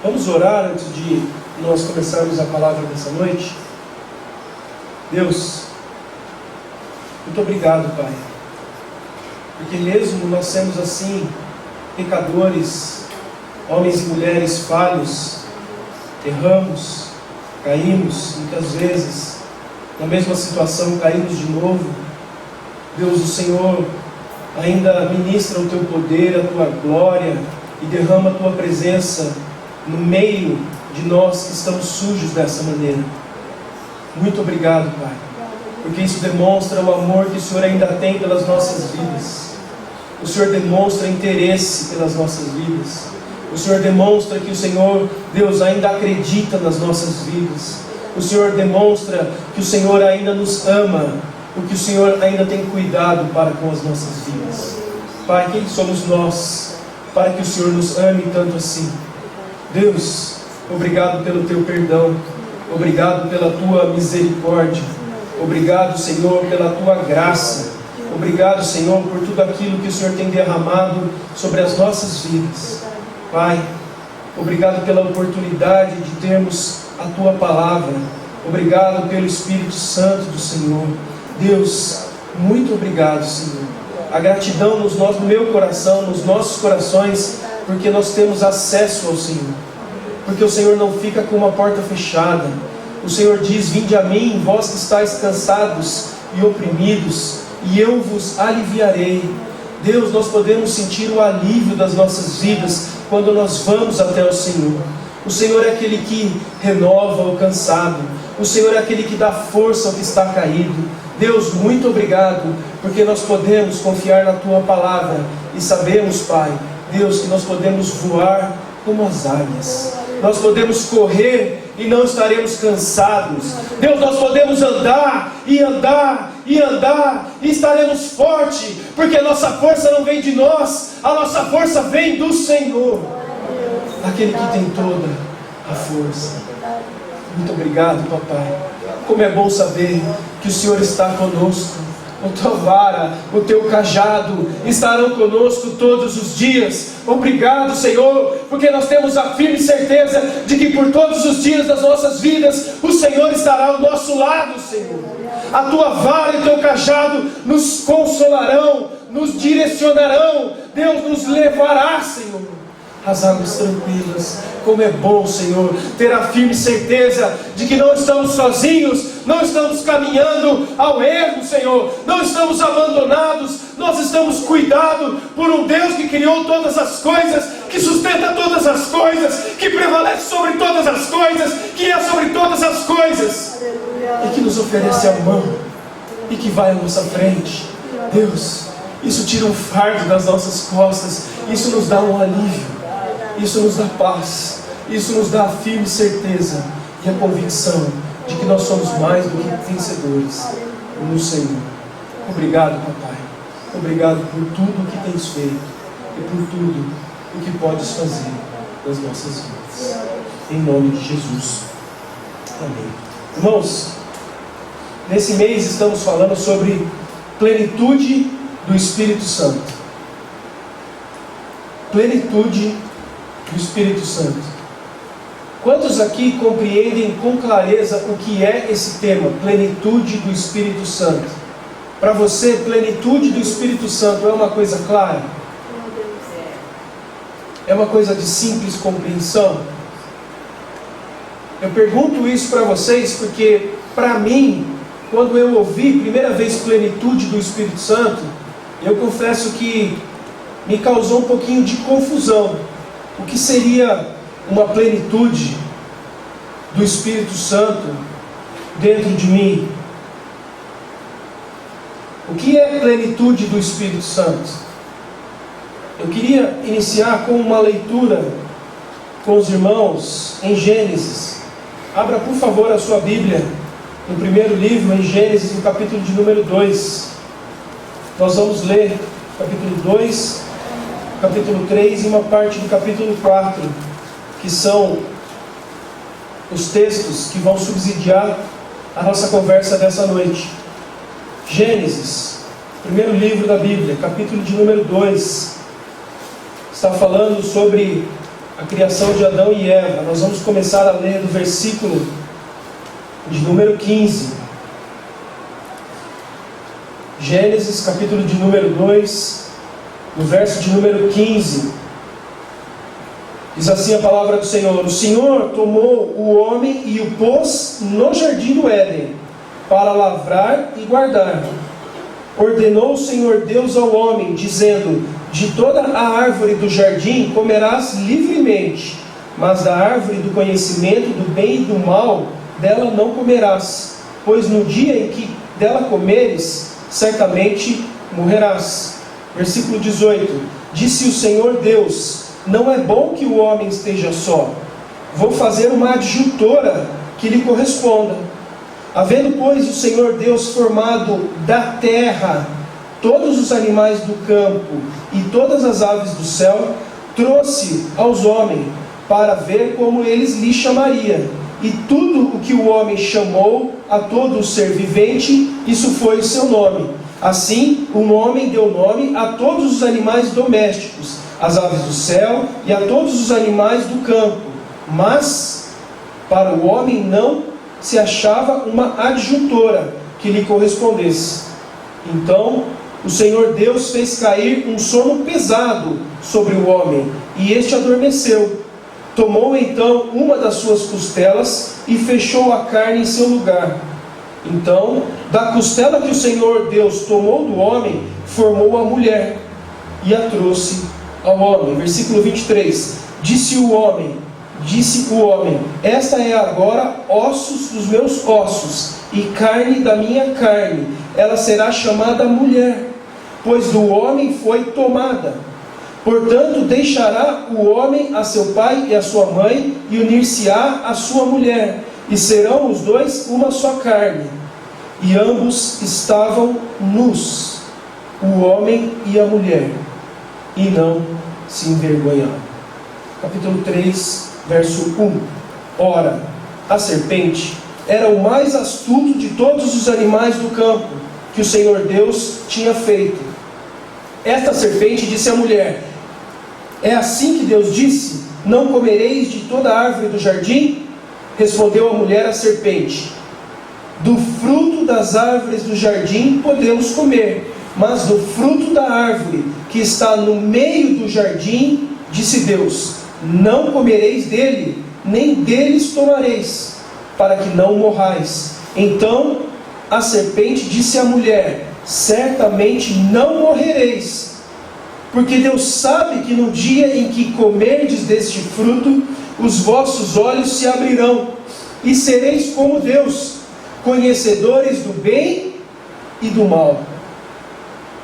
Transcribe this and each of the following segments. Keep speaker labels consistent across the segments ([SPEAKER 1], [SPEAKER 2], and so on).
[SPEAKER 1] Vamos orar antes de nós começarmos a palavra dessa noite? Deus, muito obrigado, Pai, porque mesmo nós sendo assim, pecadores, homens e mulheres falhos, erramos, caímos, muitas vezes, na mesma situação, caímos de novo. Deus, o Senhor ainda ministra o Teu poder, a Tua glória, e derrama a Tua presença no meio de nós que estamos sujos dessa maneira. Muito obrigado, Pai, porque isso demonstra o amor que o Senhor ainda tem pelas nossas vidas. O Senhor demonstra interesse pelas nossas vidas. O Senhor demonstra que o Senhor, Deus, ainda acredita nas nossas vidas. O Senhor demonstra que o Senhor ainda nos ama, porque o Senhor ainda tem cuidado para com as nossas vidas. Pai, quem somos nós para que o Senhor nos ame tanto assim? Deus, obrigado pelo Teu perdão, obrigado pela Tua misericórdia, obrigado, Senhor, pela Tua graça, obrigado, Senhor, por tudo aquilo que o Senhor tem derramado sobre as nossas vidas. Pai, obrigado pela oportunidade de termos a Tua palavra, obrigado pelo Espírito Santo do Senhor. Deus, muito obrigado, Senhor. A gratidão no meu coração, nos nossos corações, porque nós temos acesso ao Senhor, porque o Senhor não fica com uma porta fechada. O Senhor diz: vinde a mim, vós que estáis cansados e oprimidos, e eu vos aliviarei. Deus, nós podemos sentir o alívio das nossas vidas quando nós vamos até o Senhor. O Senhor é aquele que renova o cansado, o Senhor é aquele que dá força ao que está caído. Deus, muito obrigado, porque nós podemos confiar na Tua palavra e sabemos, Pai, Deus, que nós podemos voar como as águias. Nós podemos correr e não estaremos cansados. Deus, nós podemos andar e andar e andar e estaremos fortes, porque a nossa força não vem de nós, a nossa força vem do Senhor, aquele que tem toda a força. Muito obrigado, papai. Como é bom saber que o Senhor está conosco. A Tua vara, o Teu cajado estarão conosco todos os dias. Obrigado, Senhor, porque nós temos a firme certeza de que por todos os dias das nossas vidas o Senhor estará ao nosso lado, Senhor. A Tua vara e o Teu cajado nos consolarão, nos direcionarão. Deus, nos levará, Senhor, as águas tranquilas. Como é bom, Senhor, ter a firme certeza de que não estamos sozinhos, não estamos caminhando ao erro, Senhor, não estamos abandonados, nós estamos cuidados por um Deus que criou todas as coisas, que sustenta todas as coisas, que prevalece sobre todas as coisas, que é sobre todas as coisas, e que nos oferece a mão, e que vai à nossa frente. Deus, isso tira um fardo das nossas costas, isso nos dá um alívio. Isso nos dá paz, isso nos dá a firme certeza e a convicção de que nós somos mais do que vencedores no Senhor. Obrigado, papai. Obrigado por tudo o que tens feito e por tudo o que podes fazer nas nossas vidas. Em nome de Jesus. Amém. Irmãos, nesse mês estamos falando sobre plenitude do Espírito Santo. Plenitude do Espírito Santo. Quantos aqui compreendem com clareza o que é esse tema, plenitude do Espírito Santo? Para você, plenitude do Espírito Santo é uma coisa clara? É uma coisa de simples compreensão? Eu pergunto isso para vocês porque, para mim, quando eu ouvi primeira vez plenitude do Espírito Santo, eu confesso que me causou um pouquinho de confusão. O que seria uma plenitude do Espírito Santo dentro de mim? O que é plenitude do Espírito Santo? Eu queria iniciar com uma leitura com os irmãos em Gênesis. Abra, por favor, a sua Bíblia no primeiro livro, em Gênesis, no capítulo de número 2. Nós vamos ler capítulo 2, capítulo 3 e uma parte do capítulo 4, que são os textos que vão subsidiar a nossa conversa dessa noite. Gênesis, primeiro livro da Bíblia, capítulo de número 2, está falando sobre a criação de Adão e Eva. Nós vamos começar a ler do versículo de número 15. Gênesis, capítulo de número 2, no verso de número 15. Diz assim a palavra do Senhor: O Senhor tomou o homem e o pôs no jardim do Éden, para lavrar e guardar. Ordenou o Senhor Deus ao homem, dizendo: De toda a árvore do jardim comerás livremente, mas da árvore do conhecimento do bem e do mal, dela não comerás, pois no dia em que dela comeres, certamente morrerás. Versículo 18: Disse o Senhor Deus: Não é bom que o homem esteja só. Vou fazer uma adjutora que lhe corresponda. Havendo, pois, o Senhor Deus formado da terra todos os animais do campo e todas as aves do céu, trouxe aos homens para ver como eles lhe chamariam. E tudo o que o homem chamou a todo o ser vivente, isso foi o seu nome. Assim, o homem deu nome a todos os animais domésticos, às aves do céu e a todos os animais do campo. Mas para o homem não se achava uma adjutora que lhe correspondesse. Então o Senhor Deus fez cair um sono pesado sobre o homem, e este adormeceu. Tomou então uma das suas costelas e fechou a carne em seu lugar. Então, da costela que o Senhor Deus tomou do homem, formou a mulher e a trouxe ao homem. Versículo 23. Disse o homem: Esta é agora ossos dos meus ossos e carne da minha carne. Ela será chamada mulher, pois do homem foi tomada. Portanto, deixará o homem a seu pai e a sua mãe, e unir-se-á à sua mulher, e serão os dois uma só carne. E ambos estavam nus, o homem e a mulher, e não se envergonharam. Capítulo 3, verso 1. Ora, a serpente era o mais astuto de todos os animais do campo que o Senhor Deus tinha feito. Esta serpente disse à mulher: É assim que Deus disse: Não comereis de toda a árvore do jardim? Respondeu a mulher à serpente: Do fruto das árvores do jardim podemos comer, mas do fruto da árvore que está no meio do jardim, disse Deus: Não comereis dele, nem deles tomareis, para que não morrais. Então a serpente disse à mulher: Certamente não morrereis, porque Deus sabe que no dia em que comerdes deste fruto, os vossos olhos se abrirão, e sereis como Deus, conhecedores do bem e do mal.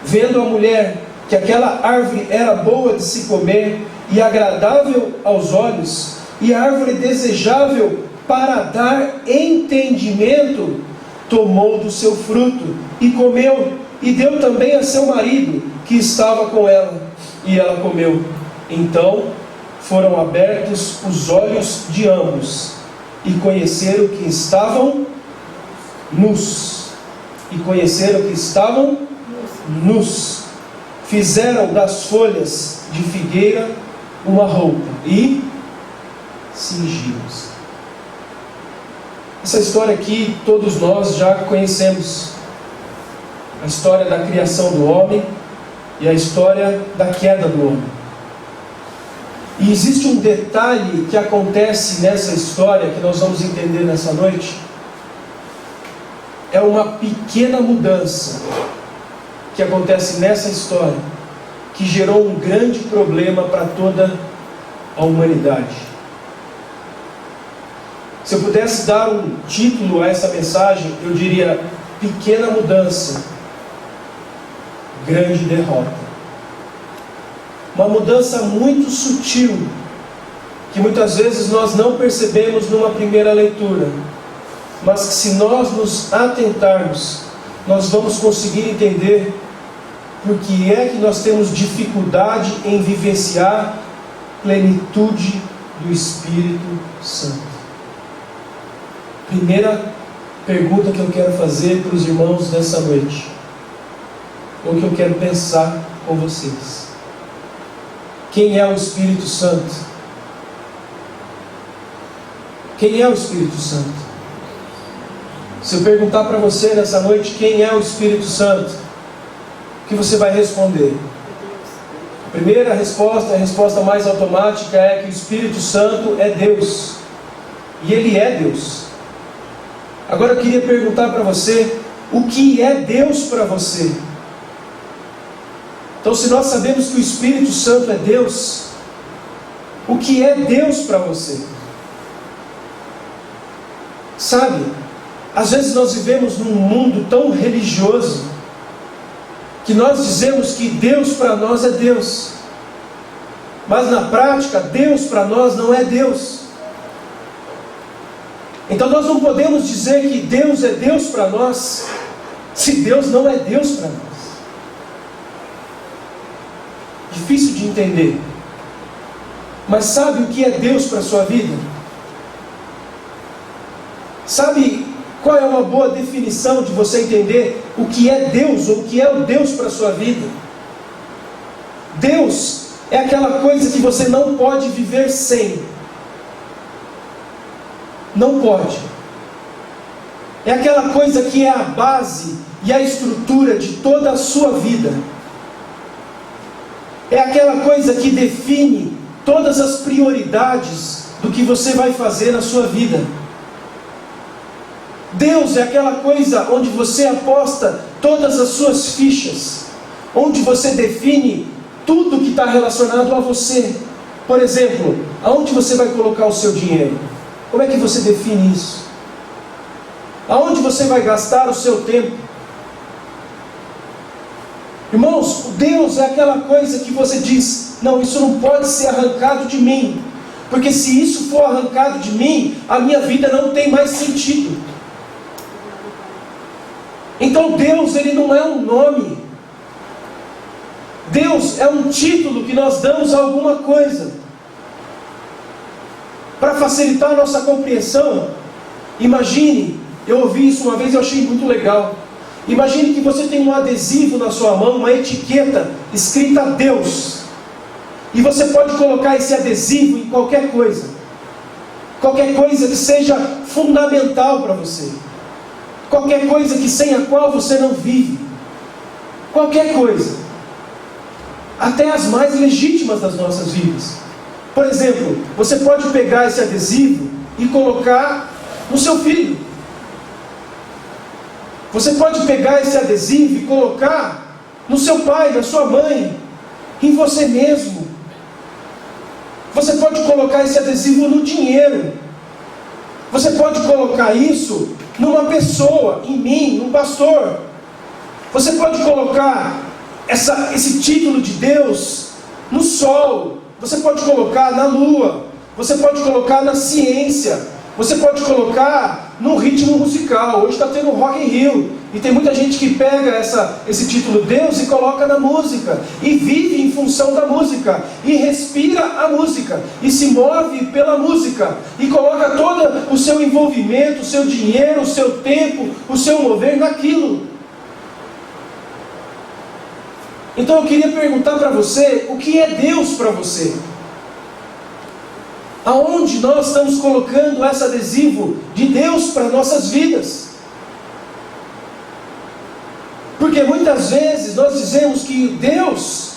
[SPEAKER 1] Vendo a mulher que aquela árvore era boa de se comer, e agradável aos olhos, e árvore desejável para dar entendimento, tomou do seu fruto, e comeu, e deu também a seu marido, que estava com ela, e ela comeu. Então foram abertos os olhos de ambos, e conheceram que estavam nus. Fizeram das folhas de figueira uma roupa, e cingiram-se. Essa história aqui todos nós já conhecemos. A história da criação do homem e a história da queda do homem. E existe um detalhe que acontece nessa história, que nós vamos entender nessa noite. É uma pequena mudança que acontece nessa história, que gerou um grande problema para toda a humanidade. Se eu pudesse dar um título a essa mensagem, eu diria: Pequena mudança, grande derrota. Uma mudança muito sutil, que muitas vezes nós não percebemos numa primeira leitura, mas que, se nós nos atentarmos, nós vamos conseguir entender por que é que nós temos dificuldade em vivenciar plenitude do Espírito Santo. Primeira pergunta que eu quero fazer para os irmãos nessa noite, ou que eu quero pensar com vocês: quem é o Espírito Santo? Quem é o Espírito Santo? Se eu perguntar para você nessa noite quem é o Espírito Santo, o que você vai responder? A primeira resposta, a resposta mais automática, é que o Espírito Santo é Deus. E Ele é Deus. Agora eu queria perguntar para você, o que é Deus para você? Então, se nós sabemos que o Espírito Santo é Deus, o que é Deus para você? Sabe, às vezes nós vivemos num mundo tão religioso, que nós dizemos que Deus para nós é Deus, mas na prática, Deus para nós não é Deus. Então nós não podemos dizer que Deus é Deus para nós, se Deus não é Deus para nós. Difícil de entender. Mas sabe o que é Deus para a sua vida? Sabe qual é uma boa definição de você entender o que é Deus, ou o que é o Deus para a sua vida? Deus é aquela coisa que você não pode viver sem. Não pode. É aquela coisa que é a base e a estrutura de toda a sua vida. É aquela coisa que define todas as prioridades do que você vai fazer na sua vida. Deus é aquela coisa onde você aposta todas as suas fichas, onde você define tudo que está relacionado a você. Por exemplo, aonde você vai colocar o seu dinheiro? Como é que você define isso? Aonde você vai gastar o seu tempo? Irmãos, Deus é aquela coisa que você diz, não, isso não pode ser arrancado de mim, porque se isso for arrancado de mim, a minha vida não tem mais sentido. Então Deus, Ele não é um nome. Deus é um título que nós damos a alguma coisa. Para facilitar a nossa compreensão, imagine, eu ouvi isso uma vez e eu achei muito legal. Imagine que você tem um adesivo na sua mão, uma etiqueta escrita Deus. E você pode colocar esse adesivo em qualquer coisa. Qualquer coisa que seja fundamental para você. Qualquer coisa que sem a qual você não vive. Qualquer coisa. Até as mais legítimas das nossas vidas. Por exemplo, você pode pegar esse adesivo e colocar no seu filho. Você pode pegar esse adesivo e colocar no seu pai, na sua mãe, em você mesmo. Você pode colocar esse adesivo no dinheiro. Você pode colocar isso numa pessoa, em mim, num pastor. Você pode colocar esse título de Deus no sol. Você pode colocar na lua. Você pode colocar na ciência. Você pode colocar num ritmo musical. Hoje está tendo Rock in Rio. E tem muita gente que pega esse título Deus e coloca na música. E vive em função da música. E respira a música. E se move pela música. E coloca todo o seu envolvimento, o seu dinheiro, o seu tempo, o seu mover naquilo. Então eu queria perguntar para você, o que é Deus para você? Aonde nós estamos colocando esse adesivo de Deus para nossas vidas? Porque muitas vezes nós dizemos que Deus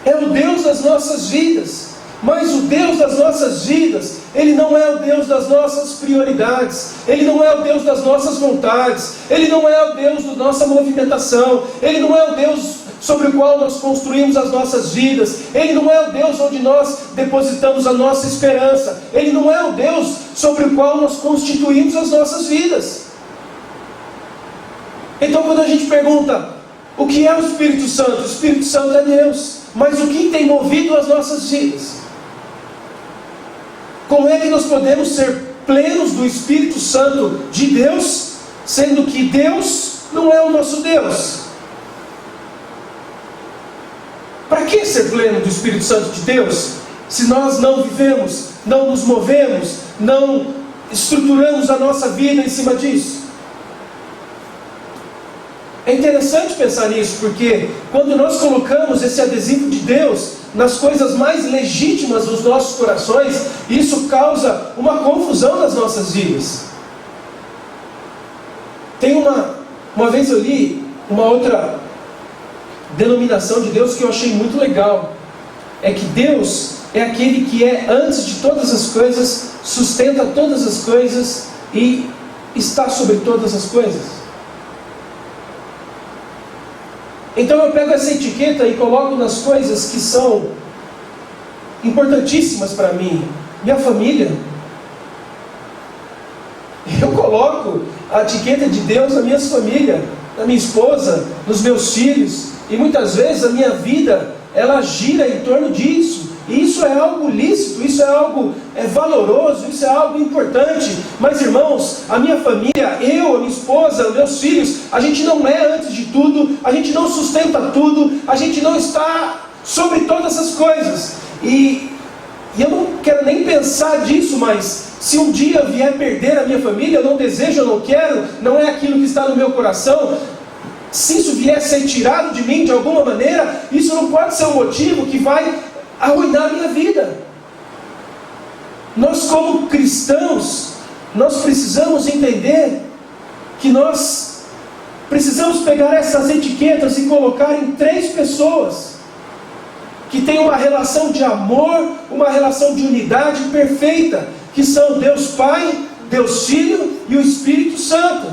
[SPEAKER 1] é o Deus das nossas vidas, mas o Deus das nossas vidas, Ele não é o Deus das nossas prioridades, Ele não é o Deus das nossas vontades, Ele não é o Deus da nossa movimentação, Ele não é o Deus sobre o qual nós construímos as nossas vidas, Ele não é o Deus onde nós depositamos a nossa esperança, Ele não é o Deus sobre o qual nós constituímos as nossas vidas. Então quando a gente pergunta, o que é o Espírito Santo? O Espírito Santo é Deus, mas o que tem movido as nossas vidas? Como é que nós podemos ser plenos do Espírito Santo de Deus, sendo que Deus não é o nosso Deus? Para que ser pleno do Espírito Santo de Deus, se nós não vivemos, não nos movemos, não estruturamos a nossa vida em cima disso? É interessante pensar nisso, porque quando nós colocamos esse adesivo de Deus nas coisas mais legítimas dos nossos corações, isso causa uma confusão nas nossas vidas. Tem uma vez eu li uma outra denominação de Deus que eu achei muito legal. É que Deus é aquele que é antes de todas as coisas, sustenta todas as coisas e está sobre todas as coisas. Então eu pego essa etiqueta e coloco nas coisas que são importantíssimas para mim. Minha família. Eu coloco a etiqueta de Deus na minha família, na minha esposa, nos meus filhos. E muitas vezes a minha vida, ela gira em torno disso. E isso é algo lícito, isso é algo valoroso, isso é algo importante. Mas irmãos, a minha família, eu, a minha esposa, meus filhos, a gente não é antes de tudo, a gente não sustenta tudo, a gente não está sobre todas essas coisas. E eu não quero nem pensar disso, mas se um dia eu vier perder a minha família, eu não desejo, eu não quero, não é aquilo que está no meu coração. Se isso vier a ser tirado de mim de alguma maneira, isso não pode ser um motivo que vai arruinar a minha vida. Nós como cristãos, nós precisamos entender que nós precisamos pegar essas etiquetas e colocar em 3 pessoas que têm uma relação de amor, uma relação de unidade perfeita, que são Deus Pai, Deus Filho e o Espírito Santo.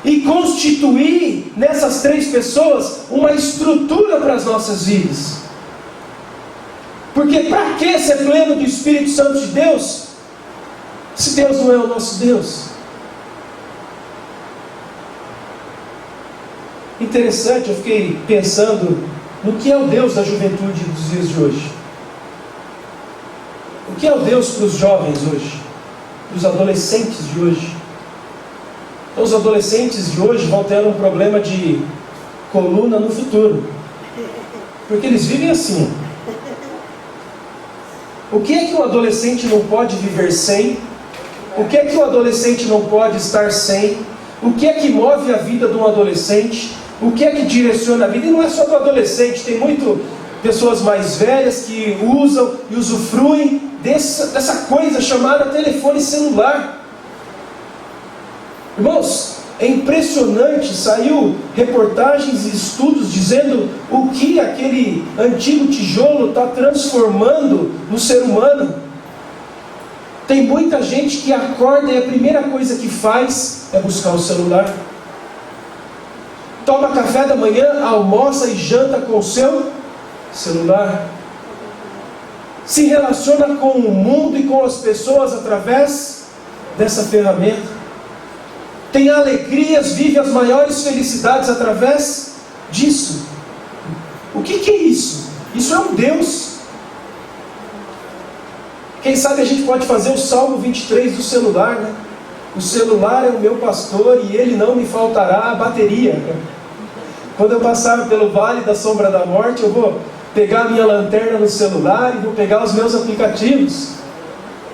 [SPEAKER 1] E constituir nessas 3 pessoas uma estrutura para as nossas vidas. Porque para que ser pleno do Espírito Santo de Deus, se Deus não é o nosso Deus? Interessante, eu fiquei pensando no que é o Deus da juventude dos dias de hoje. O que é o Deus para os jovens hoje? Para os adolescentes de hoje? Então, os adolescentes de hoje vão ter um problema de coluna no futuro. Porque eles vivem assim. O que é que o adolescente não pode viver sem? O que é que o adolescente não pode estar sem? O que é que move a vida de um adolescente? O que é que direciona a vida? E não é só do adolescente, tem muito pessoas mais velhas que usam e usufruem dessa coisa chamada telefone celular. Irmãos, é impressionante, saiu reportagens e estudos dizendo o que aquele antigo tijolo está transformando no ser humano. Tem muita gente que acorda e a primeira coisa que faz é buscar o celular. Toma café da manhã, almoça e janta com o seu celular. Se relaciona com o mundo e com as pessoas através dessa ferramenta. Tem alegrias, vive as maiores felicidades através disso. O que é isso? Isso é um Deus. Quem sabe a gente pode fazer o Salmo 23 do celular, né? O celular é o meu pastor e ele não me faltará a bateria. Quando eu passar pelo vale da sombra da morte, eu vou pegar a minha lanterna no celular e vou pegar os meus aplicativos.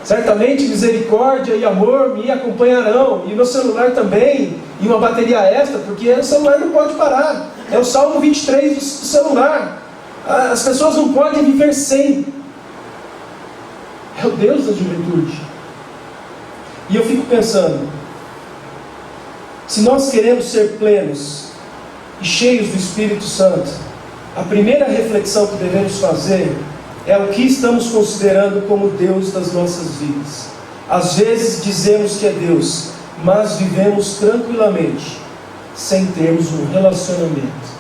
[SPEAKER 1] Certamente misericórdia e amor me acompanharão, e meu celular também, e uma bateria extra, porque o celular não pode parar. É o Salmo 23 do celular. As pessoas não podem viver sem. É o Deus da juventude. E eu fico pensando, se nós queremos ser plenos e cheios do Espírito Santo, a primeira reflexão que devemos fazer é o que estamos considerando como Deus das nossas vidas. Às vezes dizemos que é Deus, mas vivemos tranquilamente, sem termos um relacionamento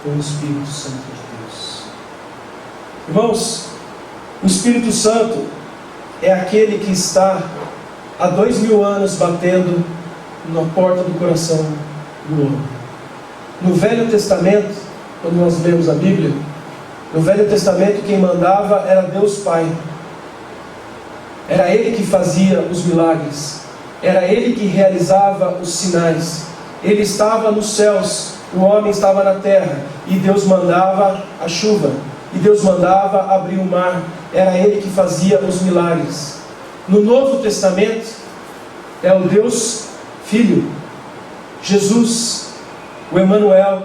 [SPEAKER 1] com o Espírito Santo de Deus. Irmãos, o Espírito Santo é aquele que está há 2000 anos batendo na porta do coração do homem. No Velho Testamento, quando nós lemos a Bíblia, no Velho Testamento quem mandava era Deus Pai. Era Ele que fazia os milagres. Era Ele que realizava os sinais. Ele estava nos céus, o homem estava na terra, e Deus mandava a chuva, e Deus mandava abrir o mar. Era Ele que fazia os milagres. No Novo Testamento é o Deus Filho, Jesus, o Emanuel,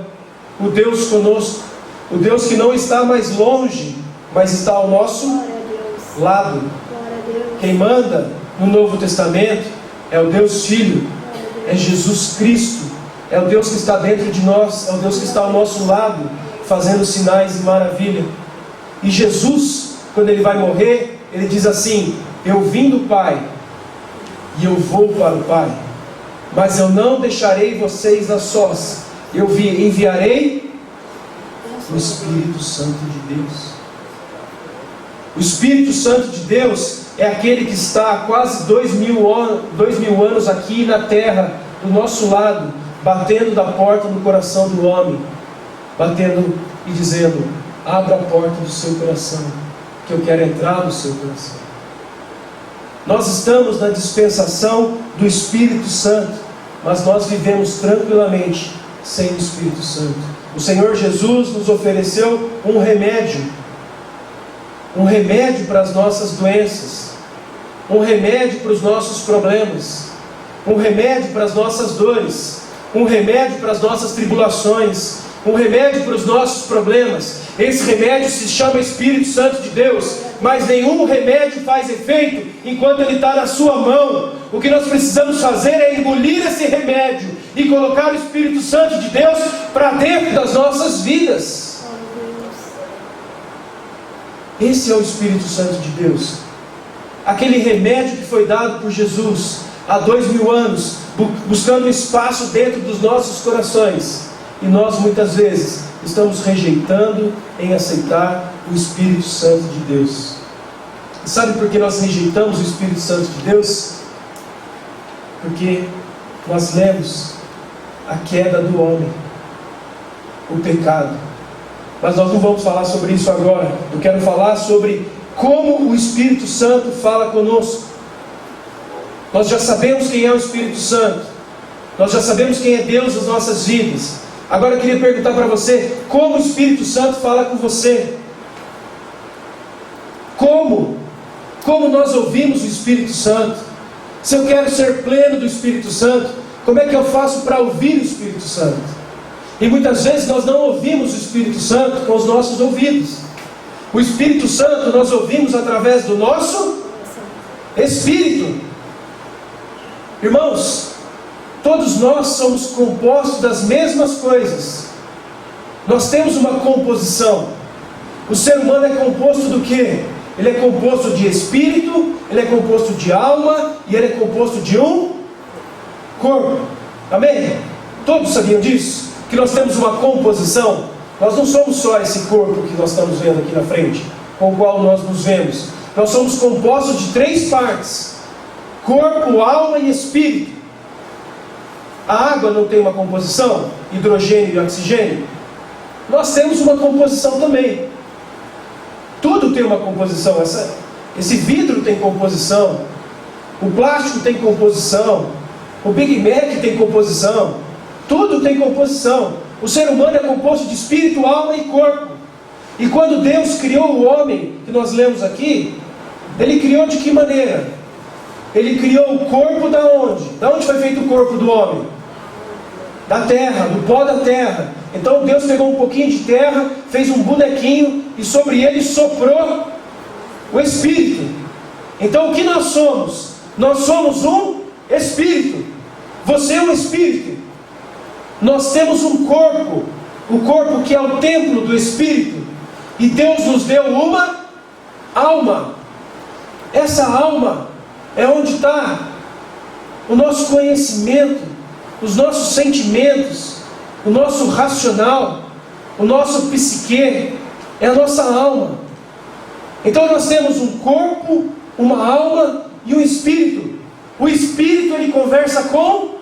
[SPEAKER 1] o Deus conosco, o Deus que não está mais longe, mas está ao nosso lado. Quem manda no Novo Testamento é o Deus Filho, é Jesus Cristo, é o Deus que está dentro de nós, é o Deus que está ao nosso lado, fazendo sinais e maravilha. E Jesus, quando Ele vai morrer, Ele diz assim: eu vim do Pai, e eu vou para o Pai, mas eu não deixarei vocês a sós, eu enviarei o Espírito Santo de Deus. O Espírito Santo de Deus é aquele que está há quase 2000 anos aqui na terra, do nosso lado, batendo da porta no coração do homem, batendo e dizendo: abra a porta do seu coração, que eu quero entrar no seu coração. Nós estamos na dispensação do Espírito Santo, mas nós vivemos tranquilamente sem o Espírito Santo. O Senhor Jesus nos ofereceu um remédio para as nossas doenças, um remédio para os nossos problemas, um remédio para as nossas dores, um remédio para as nossas tribulações, um remédio para os nossos problemas. Esse remédio se chama Espírito Santo de Deus, mas nenhum remédio faz efeito enquanto ele está na sua mão. O que nós precisamos fazer é engolir esse remédio e colocar o Espírito Santo de Deus para dentro das nossas vidas. Esse é o Espírito Santo de Deus, aquele remédio que foi dado por Jesus há 2000 anos, buscando espaço dentro dos nossos corações, e nós muitas vezes estamos rejeitando em aceitar o Espírito Santo de Deus. E sabe por que nós rejeitamos o Espírito Santo de Deus? Porque nós lemos a queda do homem, o pecado. Mas nós não vamos falar sobre isso agora. Eu quero falar sobre como o Espírito Santo fala conosco. Nós já sabemos quem é o Espírito Santo, nós já sabemos quem é Deus nas nossas vidas. Agora eu queria perguntar para você: como o Espírito Santo fala com você? Como nós ouvimos o Espírito Santo? Se eu quero ser pleno do Espírito Santo, como é que eu faço para ouvir o Espírito Santo? E muitas vezes nós não ouvimos o Espírito Santo com os nossos ouvidos. O Espírito Santo nós ouvimos através do nosso Espírito. Irmãos, todos nós somos compostos das mesmas coisas. Nós temos uma composição. O ser humano é composto do quê? Ele é composto de espírito, ele é composto de alma e ele é composto de um corpo. Amém? Todos sabiam disso? Que nós temos uma composição. Nós não somos só esse corpo que nós estamos vendo aqui na frente, com o qual nós nos vemos. Nós somos compostos de 3 partes: corpo, alma e espírito. A água não tem uma composição? Hidrogênio e oxigênio? Nós temos uma composição também. Tudo tem uma composição. Esse vidro tem composição, o plástico tem composição, o Big Mac tem composição, tudo tem composição. O ser humano é composto de espírito, alma e corpo. E quando Deus criou o homem, que nós lemos aqui, Ele criou de que maneira? Ele criou o corpo da onde? Da onde foi feito o corpo do homem? Da terra, do pó da terra. Então Deus pegou um pouquinho de terra, fez um bonequinho e sobre ele soprou o Espírito. Então o que nós somos? Nós somos um Espírito. Você é um Espírito. Nós temos um corpo, o corpo que é o templo do Espírito. E Deus nos deu uma alma. Essa alma é onde está o nosso conhecimento, os nossos sentimentos, o nosso racional, o nosso psique, é a nossa alma. Então nós temos um corpo, uma alma e um espírito. O espírito ele conversa com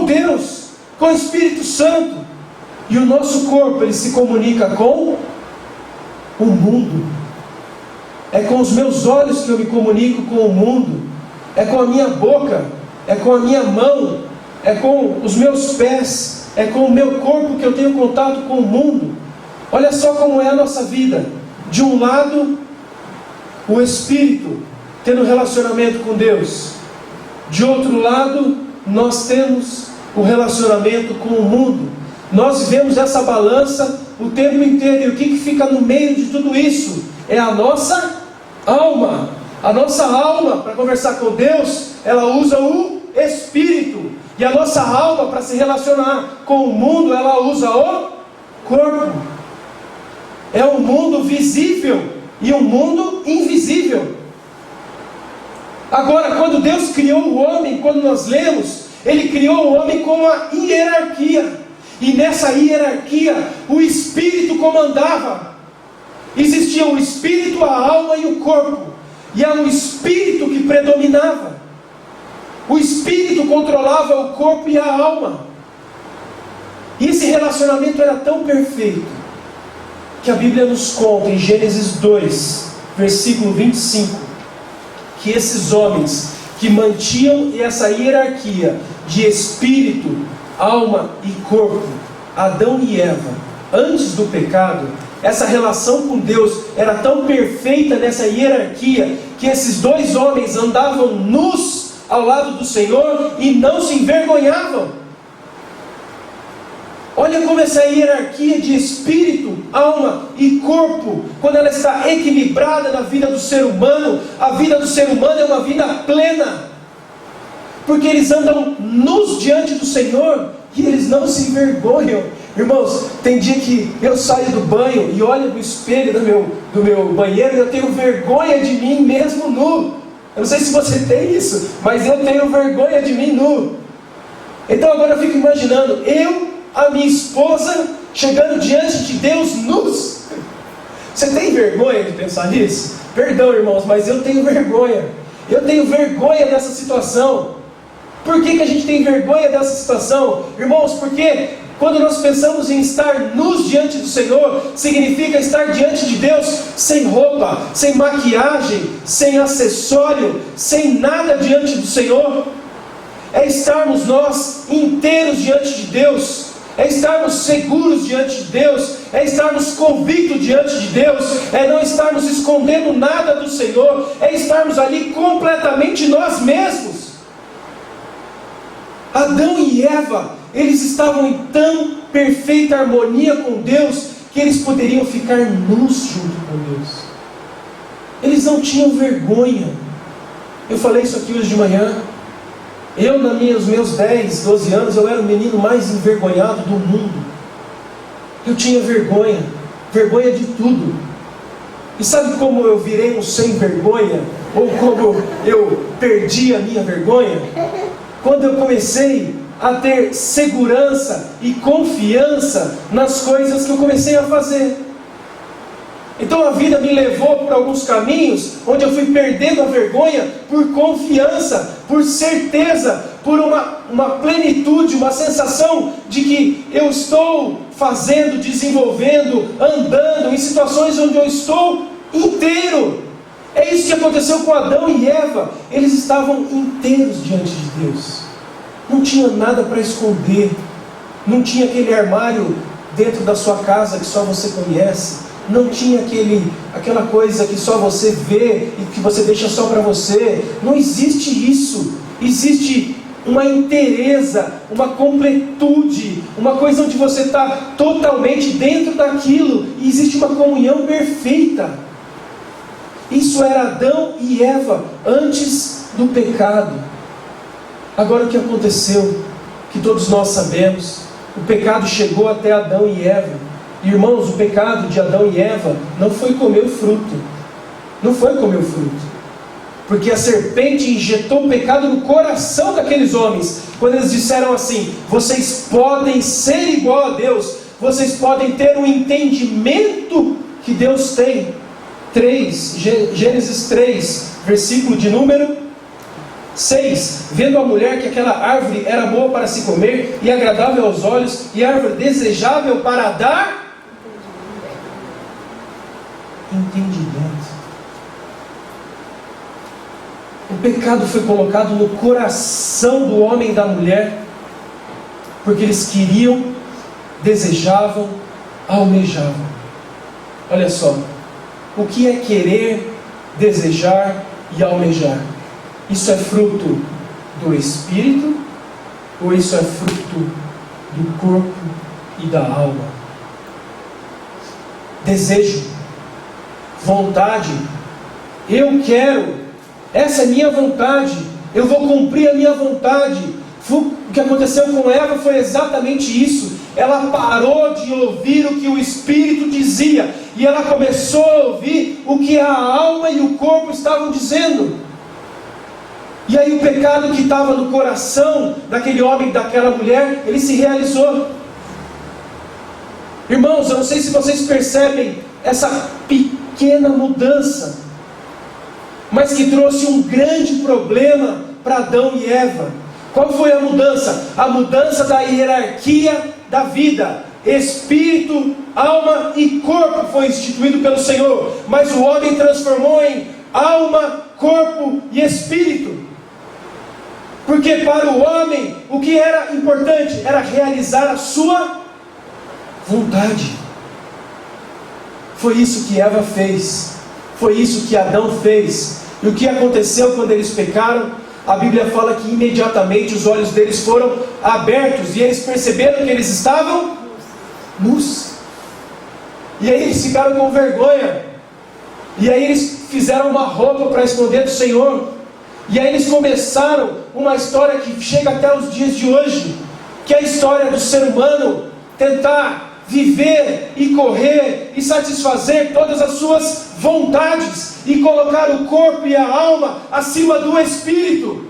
[SPEAKER 1] Deus, com o Espírito Santo. E o nosso corpo ele se comunica com o mundo. É com os meus olhos que eu me comunico com o mundo. É com a minha boca, é com a minha mão, é com os meus pés, é com o meu corpo que eu tenho contato com o mundo. Olha só como é a nossa vida. De um lado, o Espírito tendo relacionamento com Deus. De outro lado, nós temos o relacionamento com o mundo. Nós vivemos essa balança o tempo inteiro. E o que fica no meio de tudo isso? É a nossa alma. A nossa alma, para conversar com Deus, ela usa o Espírito. E a nossa alma, para se relacionar com o mundo, ela usa o corpo. É um mundo visível e um mundo invisível. Agora, quando Deus criou o homem, quando nós lemos, Ele criou o homem com uma hierarquia. E nessa hierarquia, o Espírito comandava. Existia o Espírito, a alma e o corpo. E era o Espírito que predominava. O Espírito controlava o corpo e a alma. E esse relacionamento era tão perfeito, que a Bíblia nos conta em Gênesis 2, versículo 25, que esses homens que mantinham essa hierarquia de Espírito, alma e corpo, Adão e Eva, antes do pecado, essa relação com Deus era tão perfeita nessa hierarquia, que esses dois homens andavam nus ao lado do Senhor e não se envergonhavam. Olha como essa hierarquia de espírito, alma e corpo, quando ela está equilibrada na vida do ser humano, a vida do ser humano é uma vida plena, porque eles andam nus diante do Senhor e eles não se envergonham. Irmãos, tem dia que eu saio do banho e olho no espelho do meu banheiro e eu tenho vergonha de mim mesmo nu. Eu não sei se você tem isso, mas eu tenho vergonha de mim nu. Então agora eu fico imaginando, a minha esposa, chegando diante de Deus nus. Você tem vergonha de pensar nisso? Perdão, irmãos, mas eu tenho vergonha. Eu tenho vergonha dessa situação. Por que a gente tem vergonha dessa situação? Irmãos, porque quando nós pensamos em estar nus diante do Senhor, significa estar diante de Deus sem roupa, sem maquiagem, sem acessório, sem nada diante do Senhor. É estarmos nós inteiros diante de Deus, é estarmos seguros diante de Deus, é estarmos convictos diante de Deus, é não estarmos escondendo nada do Senhor, é estarmos ali completamente nós mesmos. Adão e Eva, eles estavam em tão perfeita harmonia com Deus, que eles poderiam ficar nus junto com Deus. Eles não tinham vergonha. Eu falei isso aqui hoje de manhã. Eu, nos meus 10, 12 anos, eu era o menino mais envergonhado do mundo. Eu tinha vergonha de tudo. E sabe como eu virei um sem vergonha? Ou como eu perdi a minha vergonha? Quando eu comecei a ter segurança e confiança nas coisas que eu comecei a fazer. Então a vida me levou por alguns caminhos, onde eu fui perdendo a vergonha por confiança, por certeza, por uma plenitude, uma sensação de que eu estou fazendo, desenvolvendo, andando em situações onde eu estou inteiro. É isso que aconteceu com Adão e Eva. Eles estavam inteiros diante de Deus. Não tinha nada para esconder. Não tinha aquele armário dentro da sua casa que só você conhece. Não tinha aquela coisa que só você vê e que você deixa só para você. Não existe isso. Existe uma inteireza, uma completude, uma coisa onde você está totalmente dentro daquilo e existe uma comunhão perfeita. Isso era Adão e Eva antes do pecado. Agora o que aconteceu, que todos nós sabemos, o pecado chegou até Adão e Eva. Irmãos, o pecado de Adão e Eva não foi comer o fruto. Não foi comer o fruto. Porque a serpente injetou o pecado no coração daqueles homens, quando eles disseram assim: vocês podem ser igual a Deus, vocês podem ter o entendimento que Deus tem. Gênesis 3, versículo de número 6. Vendo a mulher que aquela árvore era boa para se comer, e agradável aos olhos, e árvore desejável para dar entendimento. O pecado foi colocado no coração do homem e da mulher, porque eles queriam, desejavam, almejavam. Olha só, o que é querer, desejar e almejar? Isso é fruto do Espírito ou isso é fruto do corpo e da alma? Desejo, vontade, eu quero, essa é minha vontade, eu vou cumprir a minha vontade. O que aconteceu com Eva foi exatamente isso. Ela parou de ouvir o que o Espírito dizia, e ela começou a ouvir o que a alma e o corpo estavam dizendo. E aí o pecado que estava no coração daquele homem e daquela mulher, ele se realizou. Irmãos, eu não sei se vocês percebem essa pequena mudança, mas que trouxe um grande problema para Adão e Eva. Qual foi a mudança? A mudança da hierarquia da vida. Espírito, alma e corpo foi instituído pelo Senhor, mas o homem transformou em alma, corpo e espírito. Porque para o homem, o que era importante era realizar a sua vontade. Foi isso que Eva fez, foi isso que Adão fez. E o que aconteceu quando eles pecaram? A Bíblia fala que imediatamente os olhos deles foram abertos, e eles perceberam que eles estavam nus. E aí eles ficaram com vergonha, e aí eles fizeram uma roupa para esconder do Senhor. E aí eles começaram uma história que chega até os dias de hoje, que é a história do ser humano tentar viver e correr e satisfazer todas as suas vontades e colocar o corpo e a alma acima do espírito.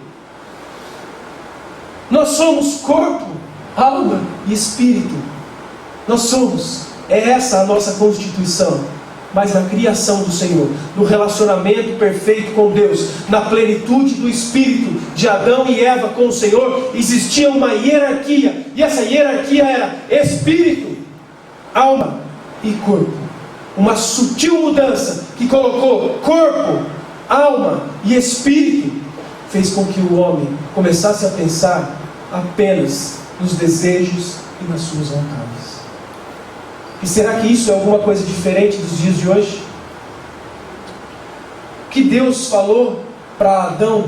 [SPEAKER 1] Nós somos corpo, alma e espírito. Nós somos, é essa a nossa constituição. Mas na criação do Senhor, no relacionamento perfeito com Deus, na plenitude do Espírito de Adão e Eva com o Senhor, existia uma hierarquia, e essa hierarquia era Espírito, alma e corpo. Uma sutil mudança que colocou corpo, alma e espírito, fez com que o homem começasse a pensar apenas nos desejos e nas suas vontades. E será que isso é alguma coisa diferente dos dias de hoje? Que Deus falou para Adão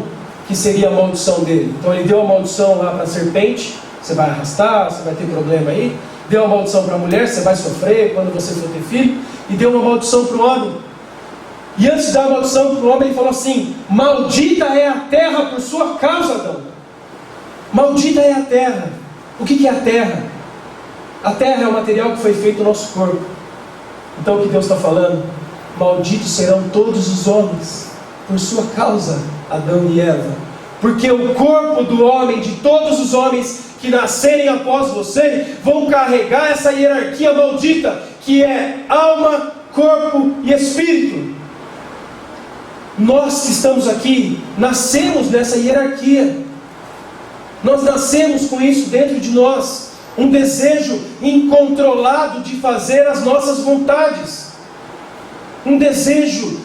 [SPEAKER 1] que seria a maldição dele. Então ele deu a maldição lá para a serpente: você vai arrastar, você vai ter problema aí. Deu uma maldição para a mulher: você vai sofrer quando você for ter filho. E deu uma maldição para o homem. E antes de dar a maldição para o homem, ele falou assim: maldita é a terra por sua causa, Adão. Maldita é a terra. O que é a terra? A terra é o material que foi feito o nosso corpo. Então o que Deus está falando? Malditos serão todos os homens por sua causa, Adão e Eva. Porque o corpo do homem, de todos os homens que nascerem após você, vão carregar essa hierarquia maldita, que é alma, corpo e espírito. Nós que estamos aqui, nascemos nessa hierarquia. Nós nascemos com isso dentro de nós. Um desejo incontrolado de fazer as nossas vontades. Um desejo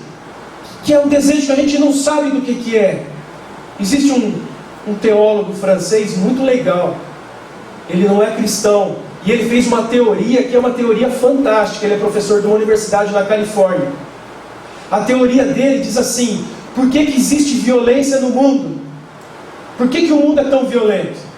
[SPEAKER 1] que é um desejo que a gente não sabe do que é. Existe um teólogo francês muito legal. Ele não é cristão. E ele fez uma teoria que é uma teoria fantástica. Ele é professor de uma universidade na Califórnia. A teoria dele diz assim: por que existe violência no mundo? Por que o mundo é tão violento?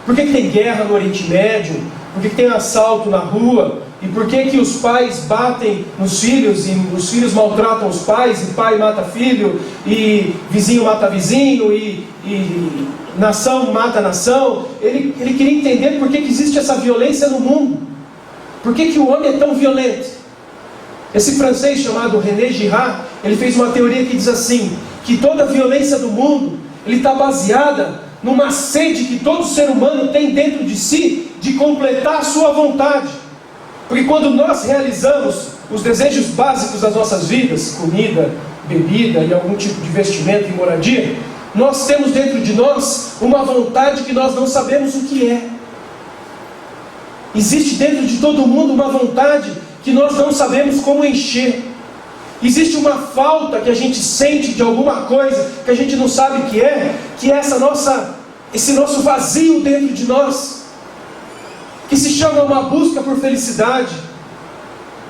[SPEAKER 1] Por que tem guerra no Oriente Médio? Por que tem assalto na rua? E por que os pais batem nos filhos e os filhos maltratam os pais, e pai mata filho, e vizinho mata vizinho, e nação mata nação? Ele queria entender por que existe essa violência no mundo. Por que o homem é tão violento? Esse francês chamado René Girard, ele fez uma teoria que diz assim, que toda a violência do mundo está baseada numa sede que todo ser humano tem dentro de si, de completar a sua vontade. Porque quando nós realizamos os desejos básicos das nossas vidas, comida, bebida e algum tipo de vestimento e moradia, nós temos dentro de nós uma vontade que nós não sabemos o que é. Existe dentro de todo mundo uma vontade que nós não sabemos como encher. Existe uma falta que a gente sente de alguma coisa que a gente não sabe o que é esse nosso vazio dentro de nós, que se chama uma busca por felicidade,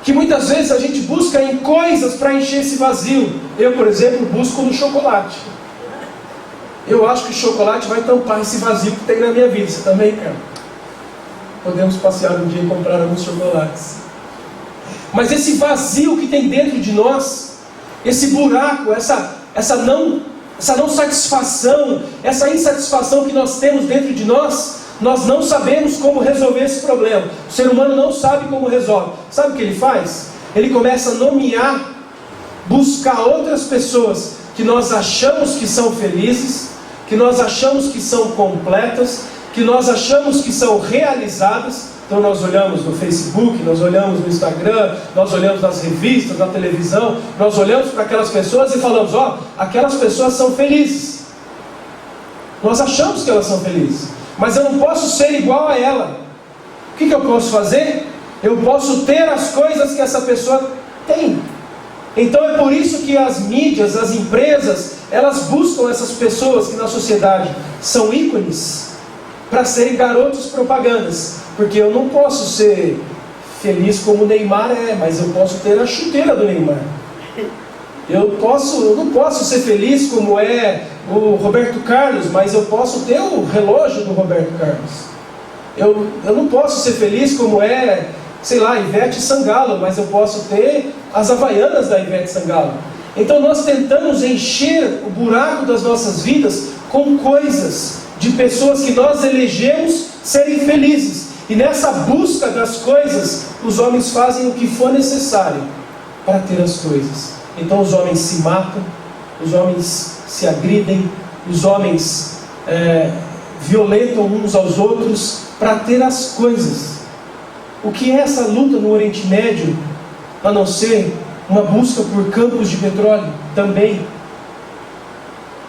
[SPEAKER 1] que muitas vezes a gente busca em coisas para encher esse vazio. Eu, por exemplo, busco no chocolate. Eu acho que o chocolate vai tampar esse vazio que tem na minha vida. Você também quer? Podemos passear um dia e comprar alguns chocolates. Mas esse vazio que tem dentro de nós, esse buraco, essa não satisfação, essa insatisfação que nós temos dentro de nós não sabemos como resolver esse problema. O ser humano não sabe como resolve. Sabe o que ele faz? Ele começa a nomear, buscar outras pessoas que nós achamos que são felizes, que nós achamos que são completas, que nós achamos que são realizadas. Então nós olhamos no Facebook, nós olhamos no Instagram, nós olhamos nas revistas, na televisão, nós olhamos para aquelas pessoas e falamos: aquelas pessoas são felizes. Nós achamos que elas são felizes, mas eu não posso ser igual a ela. O que eu posso fazer? Eu posso ter as coisas que essa pessoa tem. Então é por isso que as mídias, as empresas, elas buscam essas pessoas que na sociedade são ícones para serem garotos propagandas. Porque eu não posso ser feliz como o Neymar é, mas eu posso ter a chuteira do Neymar. Eu não posso ser feliz como é o Roberto Carlos, mas eu posso ter o relógio do Roberto Carlos. Eu não posso ser feliz como é, sei lá, Ivete Sangalo, mas eu posso ter as Havaianas da Ivete Sangalo. Então nós tentamos encher o buraco das nossas vidas com coisas, de pessoas que nós elegemos serem felizes. E nessa busca das coisas, os homens fazem o que for necessário para ter as coisas. Então os homens se matam, os homens se agridem, os homens violentam uns aos outros para ter as coisas. O que é essa luta no Oriente Médio, a não ser uma busca por campos de petróleo também?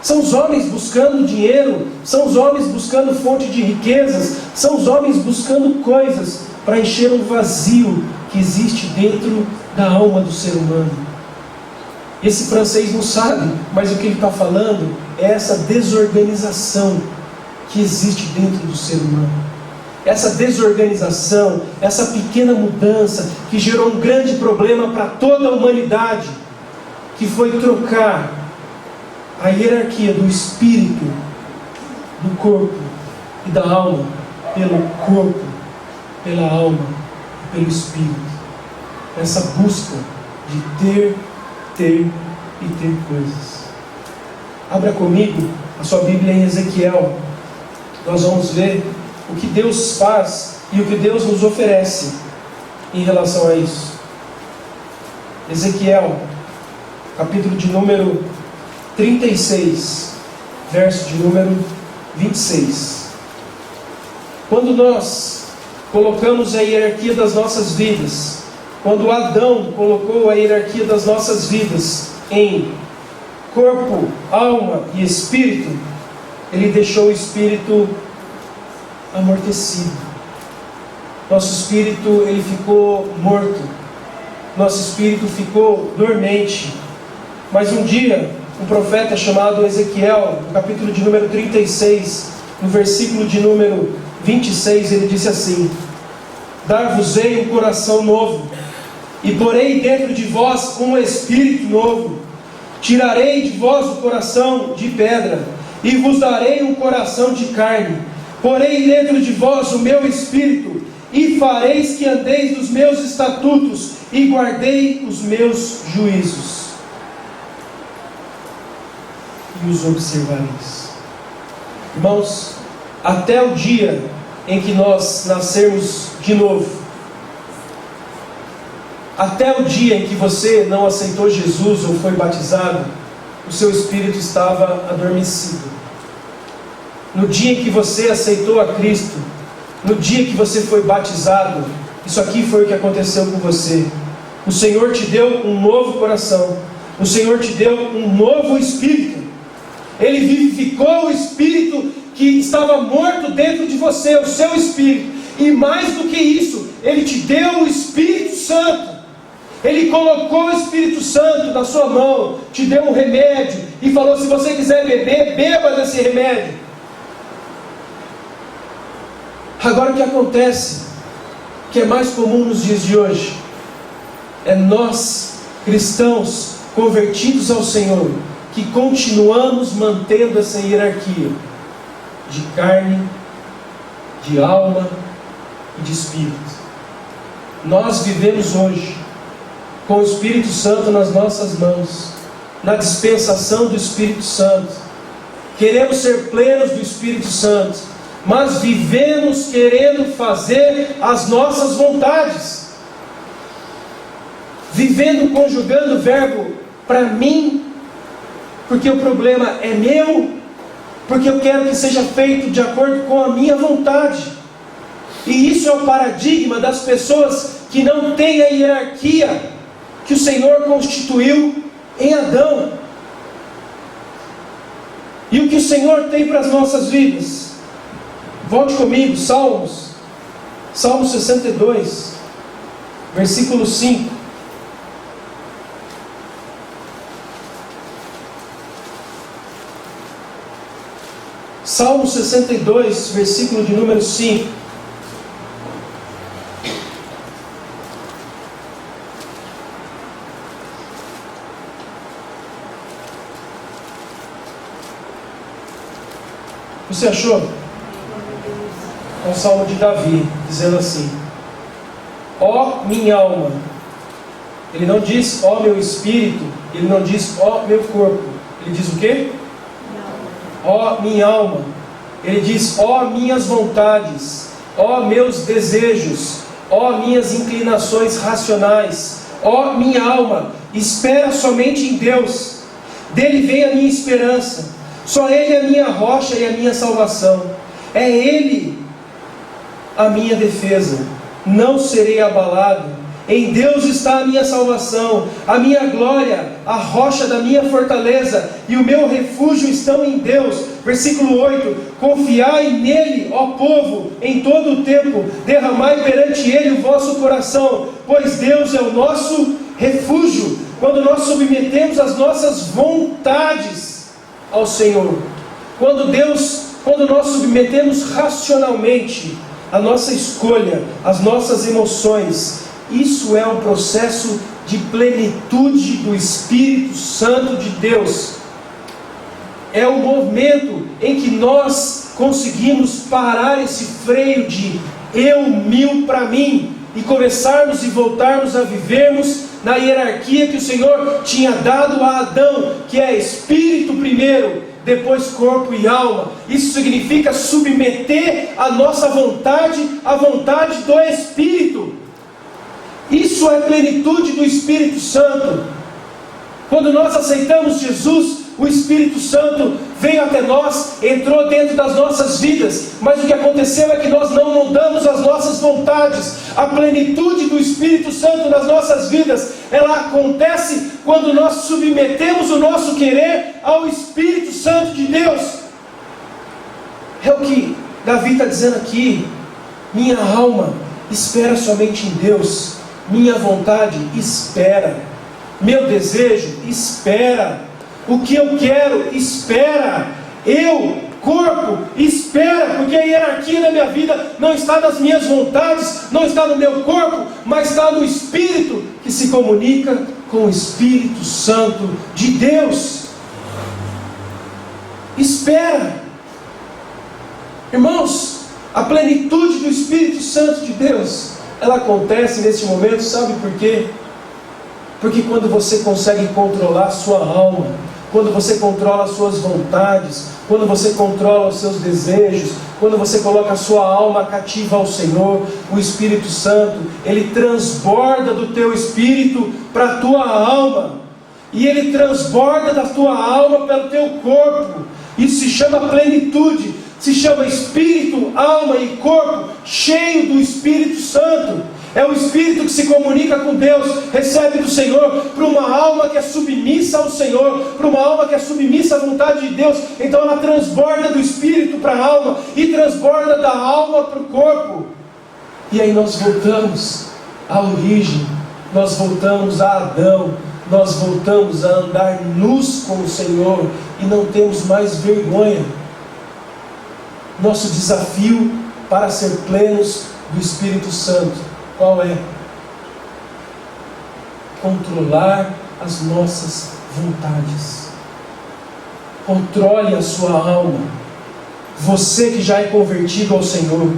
[SPEAKER 1] São os homens buscando dinheiro, são os homens buscando fonte de riquezas, são os homens buscando coisas para encher um vazio que existe dentro da alma do ser humano. Esse francês não sabe, mas o que ele está falando é essa desorganização que existe dentro do ser humano. Essa desorganização, essa pequena mudança que gerou um grande problema para toda a humanidade, que foi trocar a hierarquia do espírito, do corpo e da alma, pelo corpo, pela alma e pelo espírito. Essa busca de ter e ter coisas. Abra comigo a sua Bíblia em Ezequiel. Nós vamos ver o que Deus faz e o que Deus nos oferece em relação a isso. Ezequiel, capítulo de número 36, verso de número 26. Quando nós colocamos a hierarquia das nossas vidas, quando Adão colocou a hierarquia das nossas vidas em corpo, alma e espírito, ele deixou o espírito amortecido. Nosso espírito ele ficou morto. Nosso espírito ficou dormente. Mas um dia, um profeta chamado Ezequiel, no capítulo de número 36, no versículo de número 26, ele disse assim: Dar-vos-ei um coração novo, e porei dentro de vós um espírito novo. Tirarei de vós o coração de pedra, e vos darei um coração de carne. Porei dentro de vós o meu espírito, e fareis que andeis nos meus estatutos, e guardei os meus juízos, e os observareis. Irmãos, até o dia em que nós nascermos de novo, até o dia em que você não aceitou Jesus ou foi batizado, o seu espírito estava adormecido. No dia em que você aceitou a Cristo, no dia que você foi batizado, isso aqui foi o que aconteceu com você. O Senhor te deu um novo coração, o Senhor te deu um novo espírito. Ele vivificou o espírito que estava morto dentro de você, o seu espírito. E mais do que isso, Ele te deu o Espírito Santo. Ele colocou o Espírito Santo na sua mão, te deu um remédio e falou: se você quiser beber, beba desse remédio. Agora o que acontece, que é mais comum nos dias de hoje, é nós, cristãos convertidos ao Senhor, que continuamos mantendo essa hierarquia de carne, de alma e de espírito. Nós vivemos hoje com o Espírito Santo nas nossas mãos, na dispensação do Espírito Santo. Queremos ser plenos do Espírito Santo, mas vivemos querendo fazer as nossas vontades, vivendo conjugando o verbo para mim, porque o problema é meu, porque eu quero que seja feito de acordo com a minha vontade. E isso é o paradigma das pessoas que não têm a hierarquia que o Senhor constituiu em Adão. E o que o Senhor tem para as nossas vidas? Volte comigo, Salmo 62, versículo 5. Salmo 62, versículo de número 5. Você achou? É um salmo de Davi, dizendo assim: ó minha alma. Ele não diz ó meu espírito, ele não diz ó meu corpo. Ele diz o quê? Ó minha alma. Ele diz ó minhas vontades, ó meus desejos, ó minhas inclinações racionais. Ó minha alma, espera somente em Deus. Dele vem a minha esperança. Só Ele é a minha rocha e a minha salvação. É Ele a minha defesa. Não serei abalado. Em Deus está a minha salvação, a minha glória, a rocha da minha fortaleza, e o meu refúgio estão em Deus. Versículo 8: confiai nele, ó povo, em todo o tempo, derramai perante ele o vosso coração, pois Deus é o nosso refúgio. Quando nós submetemos as nossas vontades ao Senhor, quando nós submetemos racionalmente a nossa escolha, as nossas emoções, isso é um processo de plenitude do Espírito Santo de Deus. É o momento em que nós conseguimos parar esse freio de eu, mil para mim, e começarmos e voltarmos a vivermos na hierarquia que o Senhor tinha dado a Adão, que é espírito primeiro, depois corpo e alma. Isso significa submeter a nossa vontade à vontade do Espírito. Isso é plenitude do Espírito Santo. Quando nós aceitamos Jesus, o Espírito Santo veio até nós, entrou dentro das nossas vidas, mas o que aconteceu é que nós não mudamos as nossas vontades. A plenitude do Espírito Santo nas nossas vidas, ela acontece quando nós submetemos o nosso querer ao Espírito Santo de Deus. É o que Davi está dizendo aqui: minha alma espera somente em Deus, minha vontade espera, meu desejo espera, o que eu quero espera, eu, corpo, espera, porque a hierarquia da minha vida não está nas minhas vontades, não está no meu corpo, mas está no Espírito que se comunica com o Espírito Santo de Deus. Espera, irmãos, a plenitude do Espírito Santo de Deus, ela acontece nesse momento, sabe por quê? Porque quando você consegue controlar a sua alma, quando você controla as suas vontades, quando você controla os seus desejos, quando você coloca a sua alma cativa ao Senhor, o Espírito Santo, ele transborda do teu espírito para a tua alma, e ele transborda da tua alma pelo teu corpo. Isso se chama plenitude, se chama espírito, alma e corpo cheio do Espírito Santo. É o Espírito que se comunica com Deus, recebe do Senhor, para uma alma que é submissa ao Senhor, para uma alma que é submissa à vontade de Deus. Então ela transborda do Espírito para a alma, e transborda da alma para o corpo. E aí nós voltamos à origem, nós voltamos a Adão, nós voltamos a andar nus com o Senhor, e não temos mais vergonha. Nosso desafio para ser plenos do Espírito Santo, qual é? Controlar as nossas vontades. Controle a sua alma. Você que já é convertido ao Senhor,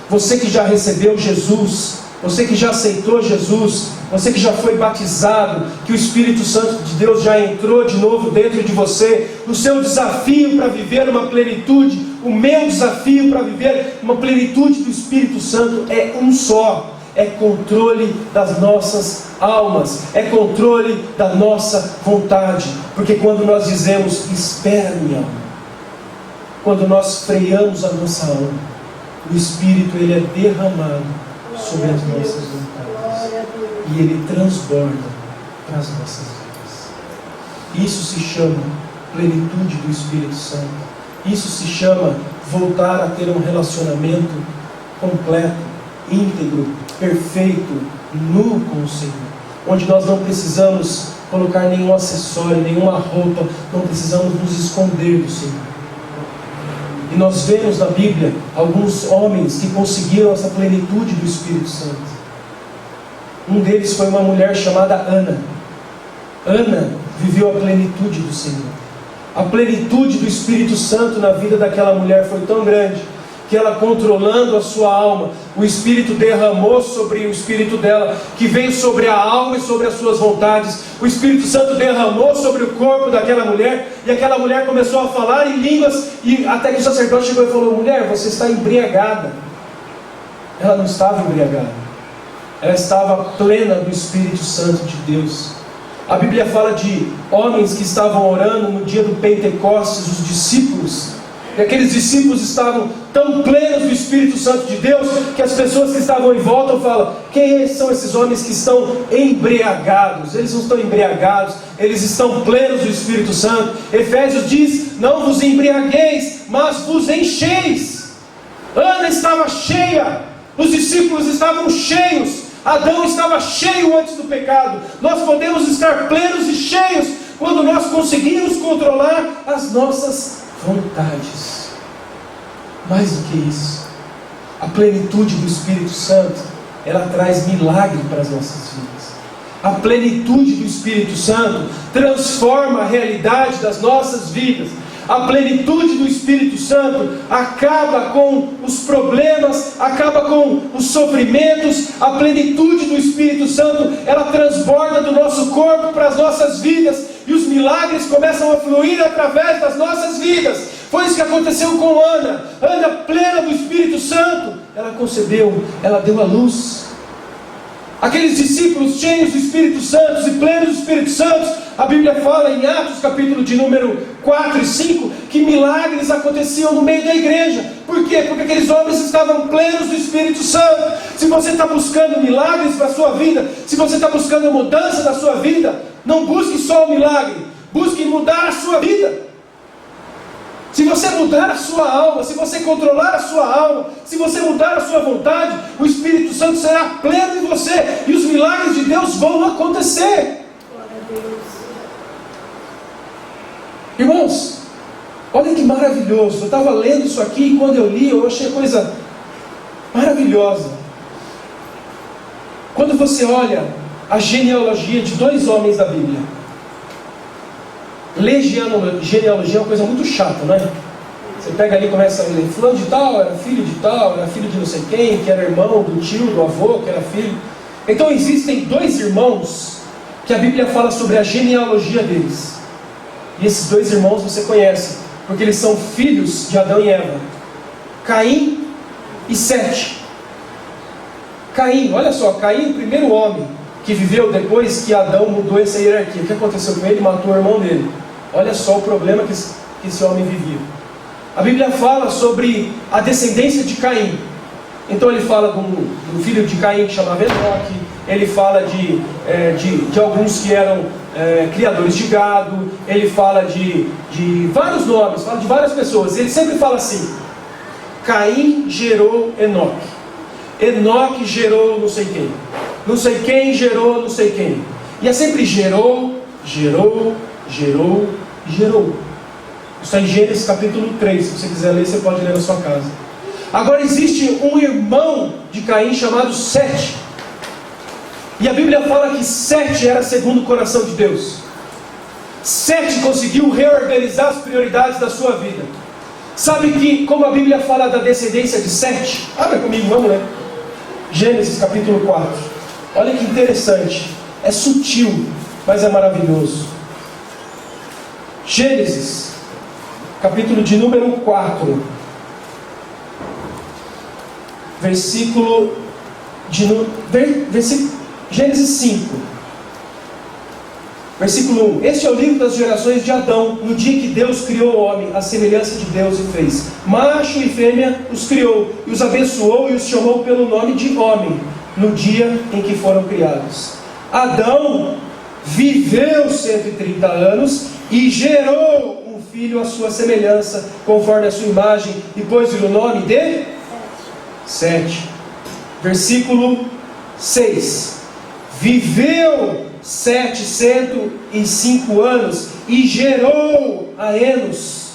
[SPEAKER 1] você que já recebeu Jesus, você que já aceitou Jesus, você que já foi batizado, que o Espírito Santo de Deus já entrou de novo dentro de você, o seu desafio para viver uma plenitude, o meu desafio para viver uma plenitude do Espírito Santo é um só: é controle das nossas almas, é controle da nossa vontade. Porque quando nós dizemos, espera minha alma, quando nós freamos a nossa alma, o Espírito ele é derramado sobre as nossas vontades e ele transborda para as nossas vidas. Isso se chama plenitude do Espírito Santo. Isso se chama voltar a ter um relacionamento completo, íntegro, perfeito, nu com o Senhor, onde nós não precisamos colocar nenhum acessório, nenhuma roupa, não precisamos nos esconder do Senhor. E nós vemos na Bíblia alguns homens que conseguiram essa plenitude do Espírito Santo. Um deles foi uma mulher chamada Ana. Ana viveu a plenitude do Senhor. A plenitude do Espírito Santo na vida daquela mulher foi tão grande que ela, controlando a sua alma, o Espírito derramou sobre o espírito dela, que veio sobre a alma e sobre as suas vontades. O Espírito Santo derramou sobre o corpo daquela mulher, e aquela mulher começou a falar em línguas, e até que o sacerdote chegou e falou: mulher, você está embriagada. Ela não estava embriagada, ela estava plena do Espírito Santo de Deus. A Bíblia fala de homens que estavam orando no dia do Pentecostes, os discípulos. E aqueles discípulos estavam tão plenos do Espírito Santo de Deus, que as pessoas que estavam em volta falam: quem são esses homens que estão embriagados? Eles não estão embriagados, eles estão plenos do Espírito Santo. Efésios diz: não vos embriagueis, mas vos encheis. Ana estava cheia, os discípulos estavam cheios, Adão estava cheio antes do pecado. Nós podemos estar plenos e cheios quando nós conseguimos controlar as nossas vontades. Mais do que isso, a plenitude do Espírito Santo, ela traz milagre para as nossas vidas. A plenitude do Espírito Santo transforma a realidade das nossas vidas. A plenitude do Espírito Santo acaba com os problemas, acaba com os sofrimentos. A plenitude do Espírito Santo, ela transborda do nosso corpo para as nossas vidas, e os milagres começam a fluir através das nossas vidas. Foi isso que aconteceu com Ana. Ana, plena do Espírito Santo, ela concebeu, ela deu à luz. Aqueles discípulos cheios do Espírito Santo e plenos do Espírito Santo, a Bíblia fala em Atos, capítulo de número 4 e 5, que milagres aconteciam no meio da igreja. Por quê? Porque aqueles homens estavam plenos do Espírito Santo. Se você está buscando milagres para a sua vida, se você está buscando a mudança da sua vida, não busque só o milagre, busque mudar a sua vida. Se você mudar a sua alma, se você controlar a sua alma, se você mudar a sua vontade, o Espírito Santo será pleno em você, e os milagres de Deus vão acontecer. Irmãos, olha que maravilhoso. Eu estava lendo isso aqui, e quando eu li, eu achei a coisa maravilhosa. Quando você olha a genealogia de dois homens da Bíblia, ler genealogia é uma coisa muito chata, não é? Você pega ali e começa a ler: fulano de tal era filho de tal, era filho de não sei quem, que era irmão do tio, do avô, que era filho. Então existem dois irmãos que a Bíblia fala sobre a genealogia deles. E esses dois irmãos você conhece, porque eles são filhos de Adão e Eva: Caim e Sete. Caim, olha só, Caim, o primeiro homem que viveu depois que Adão mudou essa hierarquia. O que aconteceu com ele? Matou o irmão dele. Olha só o problema que esse homem vivia. A Bíblia fala sobre a descendência de Caim. Então ele fala do filho de Caim que chamava Enoque. Ele fala de alguns que eram criadores de gado. Ele fala de vários nomes, fala de várias pessoas. Ele sempre fala assim: Caim gerou Enoque, Enoque gerou não sei quem, não sei quem gerou não sei quem. E é sempre gerou, gerou, gerou, gerou. Isso é em Gênesis capítulo 3. Se você quiser ler, você pode ler na sua casa. Agora existe um irmão de Caim chamado Sete. E a Bíblia fala que Sete era segundo o coração de Deus. Sete conseguiu reorganizar as prioridades da sua vida. Sabe que, como a Bíblia fala da descendência de Sete? Abra comigo, vamos ler. Gênesis capítulo 4. Olha que interessante. É sutil, mas é maravilhoso. Gênesis, capítulo de número 4. Gênesis 5. Versículo 1. Este é o livro das gerações de Adão, no dia que Deus criou o homem, à semelhança de Deus e fez. Macho e fêmea os criou, e os abençoou e os chamou pelo nome de homem, no dia em que foram criados. Adão viveu 130 anos e gerou um filho à sua semelhança, conforme a sua imagem, e pôs-lhe o nome de Sete. Versículo 6. Viveu 705 anos e gerou a Enos.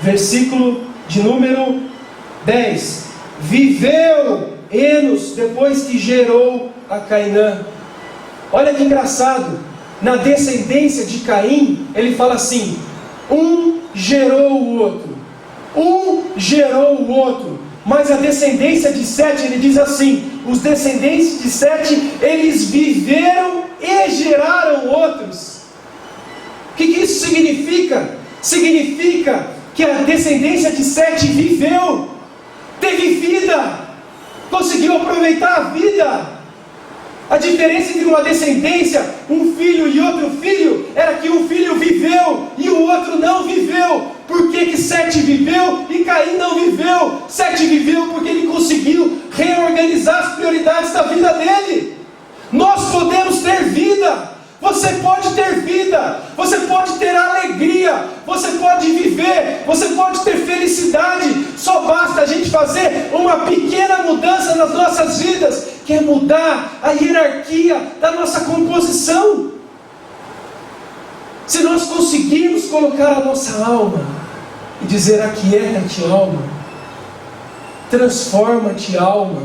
[SPEAKER 1] Versículo de número 10. Viveu Enos depois que gerou a Cainã. Olha que engraçado. Na descendência de Caim, ele fala assim: um gerou o outro, um gerou o outro. Mas a descendência de Sete, ele diz assim: os descendentes de Sete, eles viveram e geraram outros. O que isso significa? Significa que a descendência de Sete viveu, teve vida, conseguiu aproveitar a vida. A diferença entre uma descendência, um filho e outro filho, era que um filho viveu e o outro não viveu. Por que Sete viveu e Caim não viveu? Sete viveu porque ele conseguiu reorganizar as prioridades da vida dele. Nós podemos ter vida. Você pode ter vida, você pode ter alegria, você pode viver, você pode ter felicidade. Só basta a gente fazer uma pequena mudança nas nossas vidas, que é mudar a hierarquia da nossa composição. Se nós conseguirmos colocar a nossa alma e dizer: aquieta-te, alma, transforma-te, alma,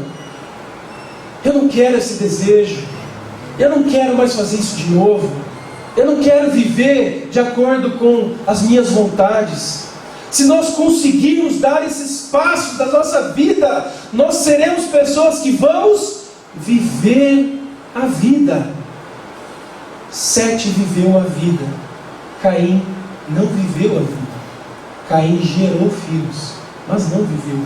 [SPEAKER 1] eu não quero esse desejo, eu não quero mais fazer isso de novo, eu não quero viver de acordo com as minhas vontades. Se nós conseguirmos dar esses passos da nossa vida, nós seremos pessoas que vamos viver a vida. Sete viveu a vida, Caim não viveu a vida. Caim gerou filhos, mas não viveu.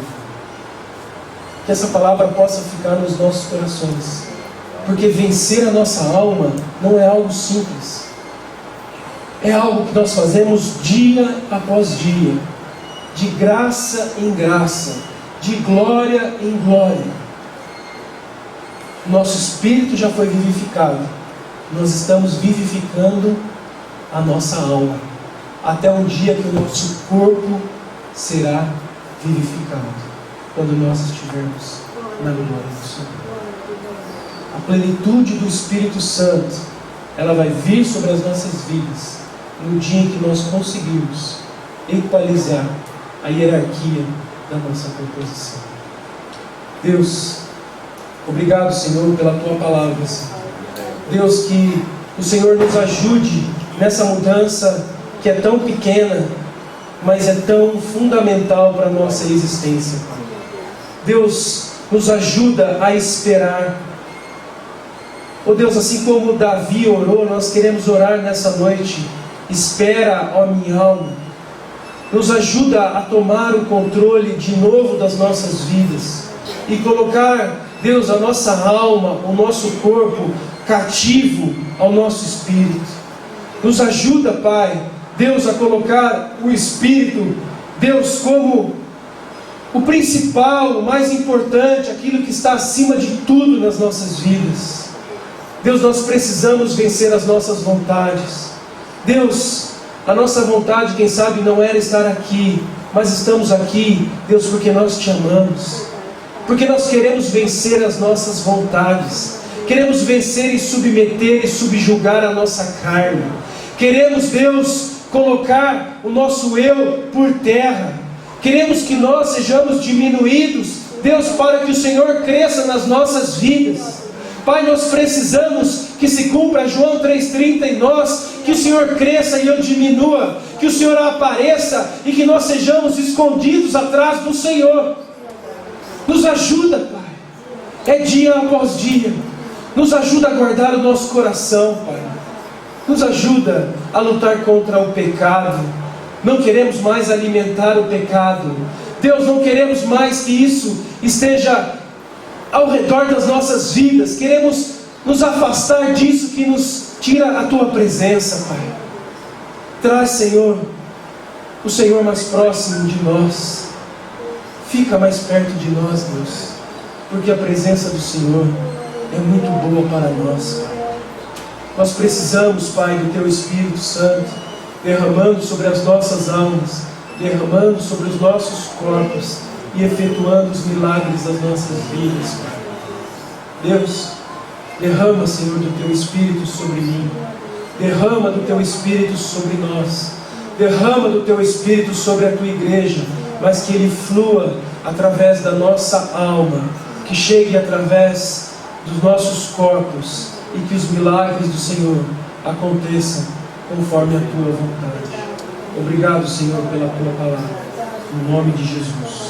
[SPEAKER 1] Que essa palavra possa ficar nos nossos corações, porque vencer a nossa alma não é algo simples. É algo que nós fazemos dia após dia, de graça em graça, de glória em glória. Nosso espírito já foi vivificado, nós estamos vivificando a nossa alma, até o dia que o nosso corpo será vivificado, quando nós estivermos na glória do Senhor. A plenitude do Espírito Santo, ela vai vir sobre as nossas vidas no dia em que nós conseguirmos equalizar a hierarquia da nossa composição. Deus, obrigado, Senhor, pela Tua palavra, Senhor. Deus, que o Senhor nos ajude nessa mudança que é tão pequena, mas é tão fundamental para a nossa existência, Pai. Deus, nos ajuda a esperar. Oh Deus, assim como Davi orou, nós queremos orar nessa noite. Espera, ó minha alma. Nos ajuda a tomar o controle de novo das nossas vidas e colocar, Deus, a nossa alma, o nosso corpo cativo ao nosso espírito. Nos ajuda, Pai, Deus, a colocar o espírito, Deus, como o principal, o mais importante, aquilo que está acima de tudo nas nossas vidas. Deus, nós precisamos vencer as nossas vontades. Deus, a nossa vontade, quem sabe, não era estar aqui, mas estamos aqui, Deus, porque nós Te amamos, porque nós queremos vencer as nossas vontades, queremos vencer e submeter e subjugar a nossa carne, queremos, Deus, colocar o nosso eu por terra, queremos que nós sejamos diminuídos, Deus, para que o Senhor cresça nas nossas vidas. Pai, nós precisamos que se cumpra João 3,30 em nós, que o Senhor cresça e eu diminua, que o Senhor apareça e que nós sejamos escondidos atrás do Senhor. Nos ajuda, Pai, é dia após dia, nos ajuda a guardar o nosso coração, Pai, nos ajuda a lutar contra o pecado. Não queremos mais alimentar o pecado, Deus, não queremos mais que isso esteja ao redor das nossas vidas. Queremos nos afastar disso que nos tira a Tua presença, Pai. Traz, Senhor, o Senhor mais próximo de nós. Fica mais perto de nós, Deus, porque a presença do Senhor é muito boa para nós, Pai. Nós precisamos, Pai, do Teu Espírito Santo derramando sobre as nossas almas, derramando sobre os nossos corpos e efetuando os milagres das nossas vidas, Pai. Deus, derrama, Senhor, do Teu Espírito sobre mim, derrama do Teu Espírito sobre nós, derrama do Teu Espírito sobre a Tua igreja, mas que Ele flua através da nossa alma, que chegue através dos nossos corpos e que os milagres do Senhor aconteçam conforme a Tua vontade. Obrigado, Senhor, pela Tua palavra, no nome de Jesus.